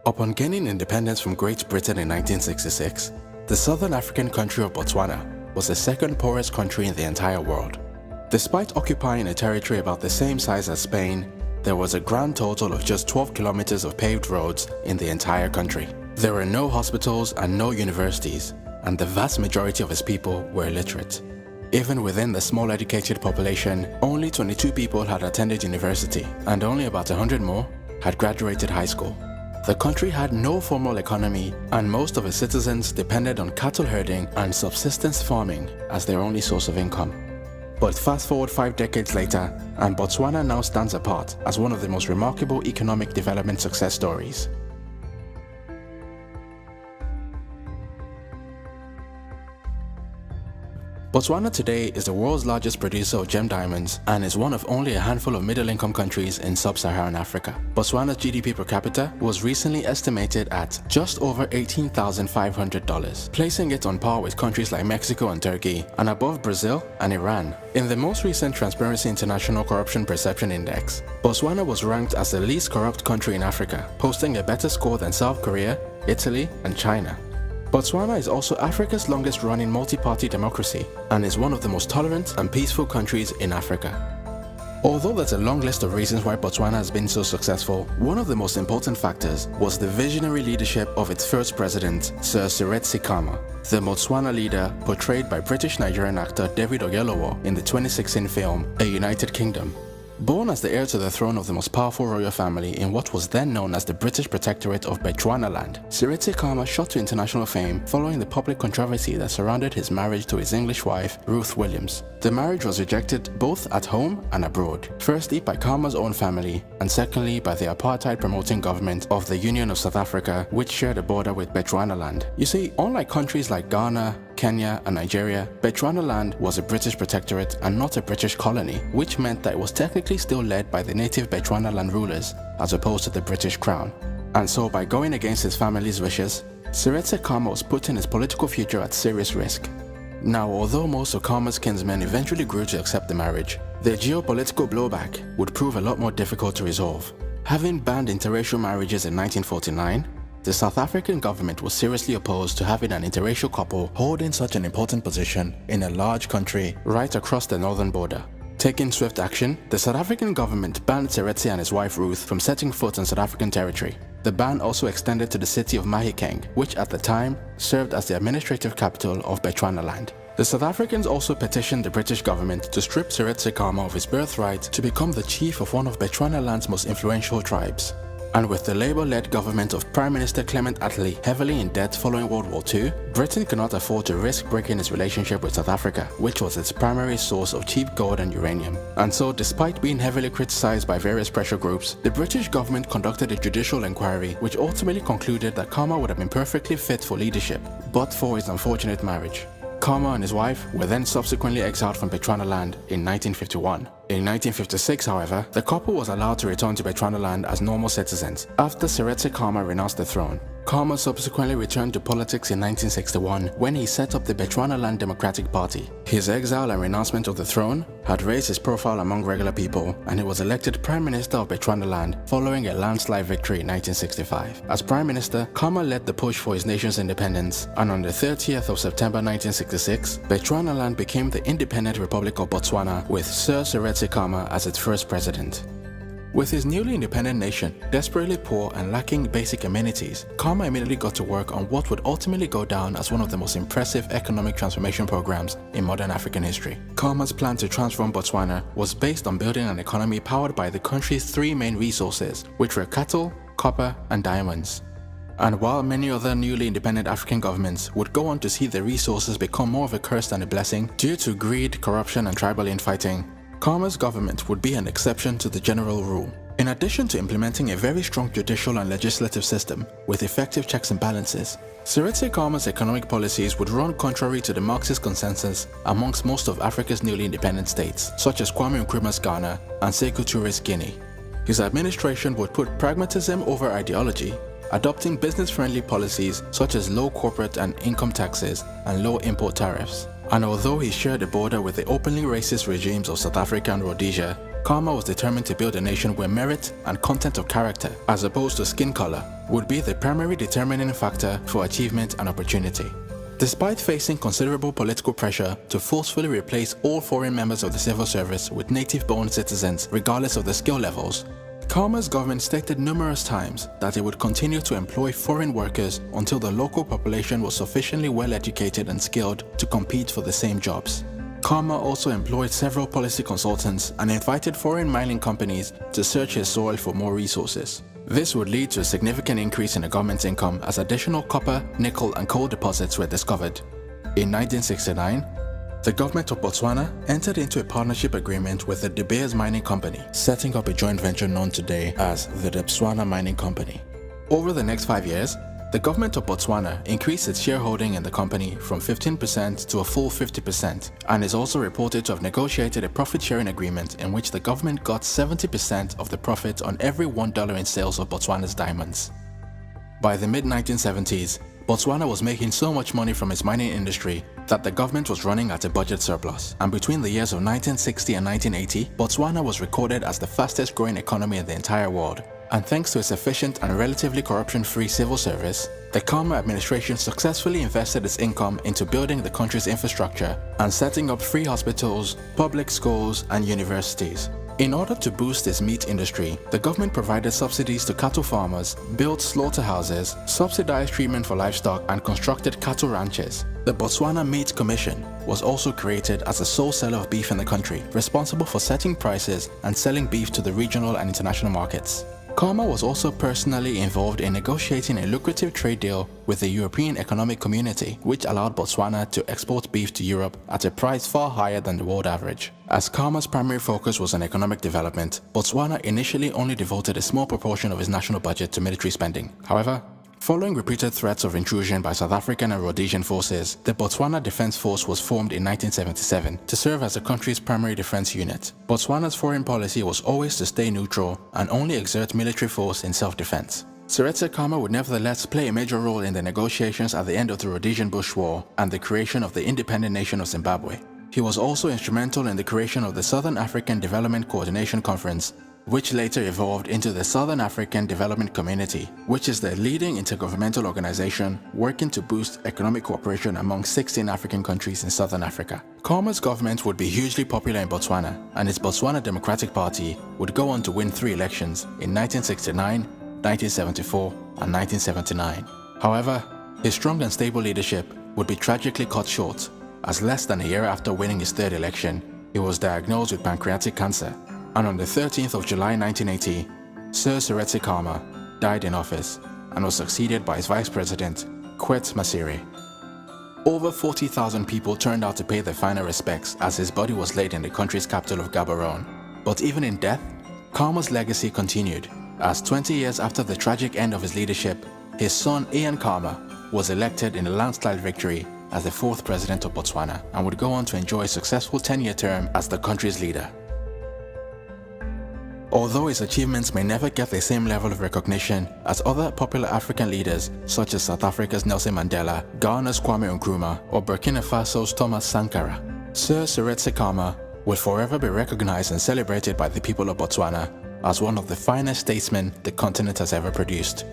Upon gaining independence from Great Britain in 1966, the southern African country of Botswana was the second poorest country in the entire world. Despite occupying a territory about the same size as Spain, there was a grand total of just 12 kilometers of paved roads in the entire country. There were no hospitals and no universities, and the vast majority of its people were illiterate. Even within the small educated population, only 22 people had attended university, and only about 100 more had graduated high school. The country had no formal economy, and most of its citizens depended on cattle herding and subsistence farming as their only source of income. But fast forward 5 decades later, and Botswana now stands apart as one of the most remarkable economic development success stories. Botswana today is the world's largest producer of gem diamonds and is one of only a handful of middle-income countries in sub-Saharan Africa. Botswana's GDP per capita was recently estimated at just over $18,500, placing it on par with countries like Mexico and Turkey, and above Brazil and Iran. In the most recent Transparency International Corruption Perception Index, Botswana was ranked as the least corrupt country in Africa, posting a better score than South Korea, Italy, and China. Botswana is also Africa's longest-running multi-party democracy and is one of the most tolerant and peaceful countries in Africa. Although there's a long list of reasons why Botswana has been so successful, one of the most important factors was the visionary leadership of its first president, Sir Seretse Khama, the Botswana leader portrayed by British-Nigerian actor David Oyelowo in the 2016 film A United Kingdom. Born as the heir to the throne of the most powerful royal family in what was then known as the British Protectorate of Bechuanaland, Seretse Khama shot to international fame following the public controversy that surrounded his marriage to his English wife, Ruth Williams. The marriage was rejected both at home and abroad, firstly by Khama's own family, and secondly by the apartheid-promoting government of the Union of South Africa, which shared a border with Bechuanaland. You see, unlike countries like Ghana, Kenya, and Nigeria, Bechuanaland was a British protectorate and not a British colony, which meant that it was technically still led by the native Bechuanaland rulers as opposed to the British Crown. And so, by going against his family's wishes, Seretse Khama was putting his political future at serious risk. Now, although most of Khama's kinsmen eventually grew to accept the marriage, the geopolitical blowback would prove a lot more difficult to resolve. Having banned interracial marriages in 1949, the South African government was seriously opposed to having an interracial couple holding such an important position in a large country right across the northern border. Taking swift action, the South African government banned Seretse and his wife Ruth from setting foot on South African territory. The ban also extended to the city of Mahikeng, which at the time served as the administrative capital of Bechuanaland. The South Africans also petitioned the British government to strip Seretse Khama of his birthright to become the chief of one of Bechuanaland's most influential tribes. And with the Labour-led government of Prime Minister Clement Attlee heavily in debt following World War II, Britain could not afford to risk breaking its relationship with South Africa, which was its primary source of cheap gold and uranium. And so, despite being heavily criticised by various pressure groups, the British government conducted a judicial inquiry which ultimately concluded that Khama would have been perfectly fit for leadership, but for his unfortunate marriage. Khama and his wife were then subsequently exiled from Bechuanaland in 1951. In 1956, however, the couple was allowed to return to Bechuanaland as normal citizens after Seretse Khama renounced the throne. Khama subsequently returned to politics in 1961 when he set up the Bechuanaland Democratic Party. His exile and renouncement of the throne had raised his profile among regular people, and he was elected Prime Minister of Bechuanaland following a landslide victory in 1965. As Prime Minister, Khama led the push for his nation's independence, and on the 30th of September 1966, Bechuanaland became the independent Republic of Botswana with Sir Seretse Khama as its first president. With his newly independent nation desperately poor and lacking basic amenities, Khama immediately got to work on what would ultimately go down as one of the most impressive economic transformation programs in modern African history. Khama's plan to transform Botswana was based on building an economy powered by the country's three main resources, which were cattle, copper, and diamonds. And while many other newly independent African governments would go on to see the resources become more of a curse than a blessing due to greed, corruption, and tribal infighting, Khama's government would be an exception to the general rule. In addition to implementing a very strong judicial and legislative system with effective checks and balances, Seretse Khama's economic policies would run contrary to the Marxist consensus amongst most of Africa's newly independent states, such as Kwame Nkrumah's Ghana and Sekou Touré's Guinea. His administration would put pragmatism over ideology, adopting business-friendly policies such as low corporate and income taxes and low import tariffs. And although he shared a border with the openly racist regimes of South Africa and Rhodesia, Khama was determined to build a nation where merit and content of character, as opposed to skin color, would be the primary determining factor for achievement and opportunity. Despite facing considerable political pressure to forcefully replace all foreign members of the civil service with native-born citizens regardless of their skill levels, Khama's government stated numerous times that it would continue to employ foreign workers until the local population was sufficiently well-educated and skilled to compete for the same jobs. Khama also employed several policy consultants and invited foreign mining companies to search his soil for more resources. This would lead to a significant increase in the government's income as additional copper, nickel, and coal deposits were discovered. In 1969, the government of Botswana entered into a partnership agreement with the De Beers Mining Company, setting up a joint venture known today as the Botswana Mining Company. Over the next 5 years, the government of Botswana increased its shareholding in the company from 15% to a full 50%, and is also reported to have negotiated a profit-sharing agreement in which the government got 70% of the profit on every $1 in sales of Botswana's diamonds. By the mid-1970s, Botswana was making so much money from its mining industry that the government was running at a budget surplus, and between the years of 1960 and 1980, Botswana was recorded as the fastest growing economy in the entire world. And thanks to its efficient and relatively corruption-free civil service, the Khama administration successfully invested its income into building the country's infrastructure and setting up free hospitals, public schools, and universities. In order to boost its meat industry, the government provided subsidies to cattle farmers, built slaughterhouses, subsidized treatment for livestock, and constructed cattle ranches. The Botswana Meat Commission was also created as the sole seller of beef in the country, responsible for setting prices and selling beef to the regional and international markets. Khama was also personally involved in negotiating a lucrative trade deal with the European Economic Community, which allowed Botswana to export beef to Europe at a price far higher than the world average. As Khama's primary focus was on economic development, Botswana initially only devoted a small proportion of its national budget to military spending. However, following repeated threats of intrusion by South African and Rhodesian forces, the Botswana Defence Force was formed in 1977 to serve as the country's primary defence unit. Botswana's foreign policy was always to stay neutral and only exert military force in self-defence. Seretse Khama would nevertheless play a major role in the negotiations at the end of the Rhodesian Bush War and the creation of the independent nation of Zimbabwe. He was also instrumental in the creation of the Southern African Development Coordination Conference, which later evolved into the Southern African Development Community, which is the leading intergovernmental organization working to boost economic cooperation among 16 African countries in Southern Africa. Khama's government would be hugely popular in Botswana, and its Botswana Democratic Party would go on to win 3 elections in 1969, 1974, and 1979. However, his strong and stable leadership would be tragically cut short, as less than a year after winning his 3rd election, he was diagnosed with pancreatic cancer. And on the 13th of July 1980, Sir Seretse Khama died in office and was succeeded by his vice president, Kwet Masiri. Over 40,000 people turned out to pay their final respects as his body was laid in the country's capital of Gaborone. But even in death, Khama's legacy continued, as 20 years after the tragic end of his leadership, his son Ian Khama was elected in a landslide victory as the 4th president of Botswana and would go on to enjoy a successful 10-year term as the country's leader. Although his achievements may never get the same level of recognition as other popular African leaders such as South Africa's Nelson Mandela, Ghana's Kwame Nkrumah, or Burkina Faso's Thomas Sankara, Sir Seretse Khama will forever be recognized and celebrated by the people of Botswana as one of the finest statesmen the continent has ever produced.